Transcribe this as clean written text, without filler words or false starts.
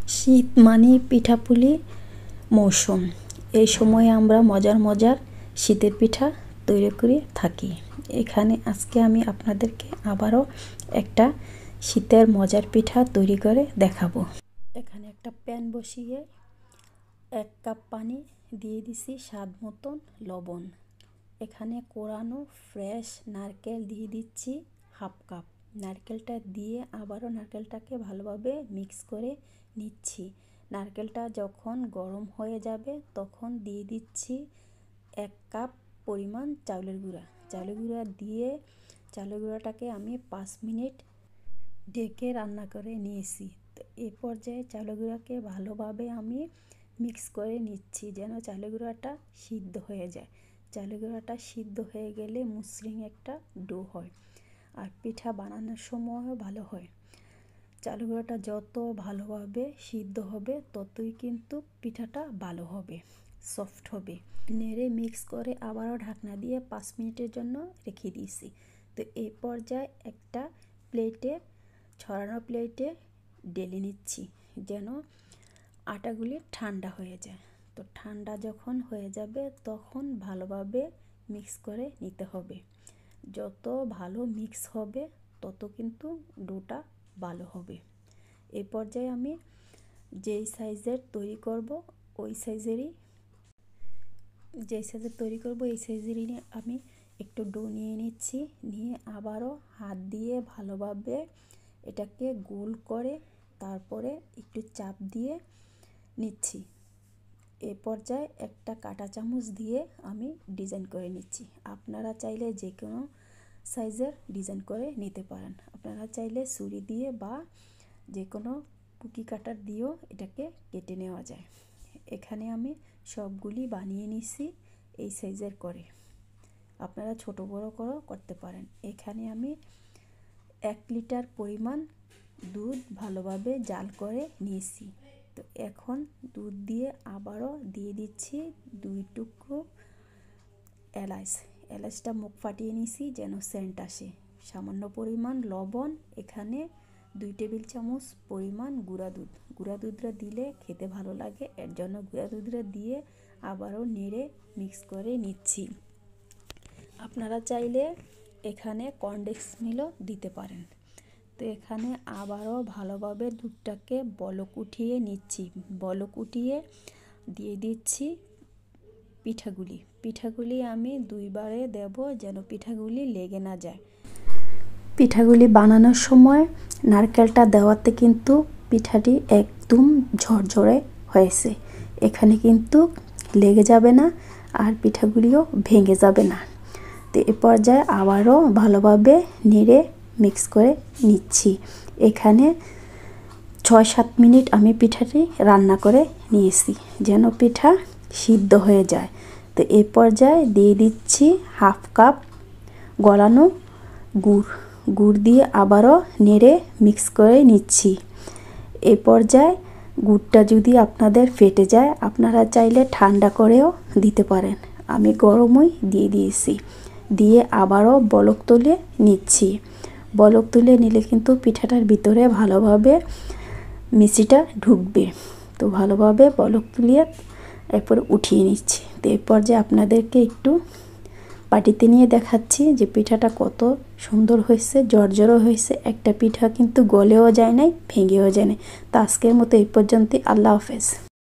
শীত মানে পিঠাপুলি মৌসুম। এই সময়ে আমরা মজার মজার শীতের পিঠা তৈরি করে থাকি। এখানে আজকে আমি আপনাদেরকে আবারও একটা শীতের মজার পিঠা তৈরি করে দেখাবো। এখানে একটা প্যান বসিয়ে 1 কাপ পানি দিয়ে দিছি, স্বাদ মতন লবণ। এখানে কোরানো ফ্রেশ নারকেল দিয়ে দিচ্ছি 1/2 কাপ। নারকেলটা দিয়ে আবারও নারকেলটাকে ভালোভাবে মিক্স করে নিচ্ছি। নারকেলটা যখন গরম হয়ে যাবে তখন দিয়ে দিচ্ছি 1 কাপ পরিমাণ চাউলের গুঁড়া। চাউলের গুঁড়া দিয়ে চাউলের গুঁড়াটাকে আমি 5 মিনিট ঢেকে রান্না করে নিয়েছি। তো এই পর্যায়ে চাউলের গুঁড়াকে ভালোভাবে আমি মিক্স করে নিচ্ছি যেন চাউলের গুঁড়াটা সিদ্ধ হয়ে যায়। চাউলের গুঁড়াটা সিদ্ধ হয়ে গেলে মসৃণ একটা ডো হয়, আর পিঠা বানানোর সময়ও ভালো হয়। চাউলের গুঁড়াটা যত ভালোভাবে সিদ্ধ হবে ততই কিন্তু পিঠাটা ভালো হবে, সফট হবে। নেড়ে মিক্স করে আবারও ঢাকনা দিয়ে 5 মিনিটের জন্য রেখে দিয়েছি। তো এই পর্যায়ে একটা প্লেটে, ছড়ানো প্লেটে ঢেলে নিচ্ছি যেন আটাগুলি ঠান্ডা হয়ে যায়। তো ঠান্ডা যখন হয়ে যাবে তখন ভালোভাবে মিক্স করে নিতে হবে। যত ভালো মিক্স হবে তত কিন্তু ডোটা ভালো হবে। এই পর্যায়ে আমি যেই সাইজের তৈরি করব এই সাইজেরই আমি একটু ডো নিয়ে নিচ্ছি। নিয়ে আবারও হাত দিয়ে ভালোভাবে এটাকে গোল করে তারপরে একটু চাপ দিয়ে নিচ্ছি। এই পর্যায়ে একটা কাঁটা চামচ দিয়ে আমি ডিজাইন করে নিচ্ছি। আপনারা চাইলে যে কোনো সাইজের ডিজাইন করে নিতে পারেন। আপনারা চাইলে ছুরি দিয়ে বা যে কোনো কুকি কাটার দিয়েও এটাকে কেটে নেওয়া যায়। এখানে আমি সবগুলি বানিয়ে নিছি এই সাইজের করে। আপনারা ছোট বড় করেও করতে পারেন। এখানে আমি 1 লিটার পরিমাণ দুধ ভালোভাবে জাল করে নিয়েছি। তো এখন দুধ দিয়ে আবারও দিয়ে দিচ্ছি 2 টুকরো এলাচ। এলাচটা মুখ ফাটিয়ে নিয়েছি যেন সেন্ট আসে। সামান্য পরিমাণ লবণ, এখানে 2 টেবিল চামচ পরিমাণ গুঁড়া দুধ। গুঁড়া দুধটা দিলে খেতে ভালো লাগে, এর জন্য গুঁড়া দুধটা দিয়ে আবারও নেড়ে মিক্স করে নিচ্ছি। আপনারা চাইলে এখানে কর্নডেক্স মিলও দিতে পারেন। তো এখানে আবারও ভালোভাবে দুধটাকে বলক উঠিয়ে নিচ্ছি। বলক উঠিয়ে দিয়ে দিচ্ছি পিঠাগুলি আমি 2 বারে দেব যেন পিঠাগুলি লেগে না যায়। পিঠাগুলি বানানোর সময় নারকেলটা দেওয়াতে কিন্তু পিঠাটি একদম ঝরঝরে হয়েছে। এখানে কিন্তু লেগে যাবে না আর পিঠাগুলিও ভেঙে যাবে না। তো এই পর্যায়ে আবারও ভালোভাবে নেড়ে মিক্স করে নিচ্ছি। এখানে 6-7 মিনিট আমি পিঠাটি রান্না করে নিয়েছি যেন পিঠা সিদ্ধ হয়ে যায়। তো এই পর্যায়ে দিয়ে দিচ্ছি 1/2 কাপ গলানো গুড় দিয়ে আবারও নেড়ে মিক্স করে নিচ্ছি। এই পর্যায়ে গুড়টা যদি আপনাদের ফেটে যায় আপনারা চাইলে ঠান্ডা করেও দিতে পারেন। আমি গরমই দিয়ে দিয়েছি। দিয়ে আবারও বলক তুলে নিচ্ছি। বলক তুলে নিলে কিন্তু পিঠাটার ভিতরে ভালোভাবে মিষ্টিটা ঢুকবে। তো ভালোভাবে বলক তুলিয়ে এরপর উঠিয়ে নিচ্ছি। তো এই পর্যায়ে আপনাদেরকে একটু বাটিতে নিয়ে দেখাচ্ছি যে পিঠাটা কত সুন্দর হয়েছে, জর্জরও হয়েছে। একটা পিঠা কিন্তু গলেও যায় নাই, ভেঙেও যায় নাই। তো আজকের মতো এই পর্যন্তই। আল্লাহ হাফেজ।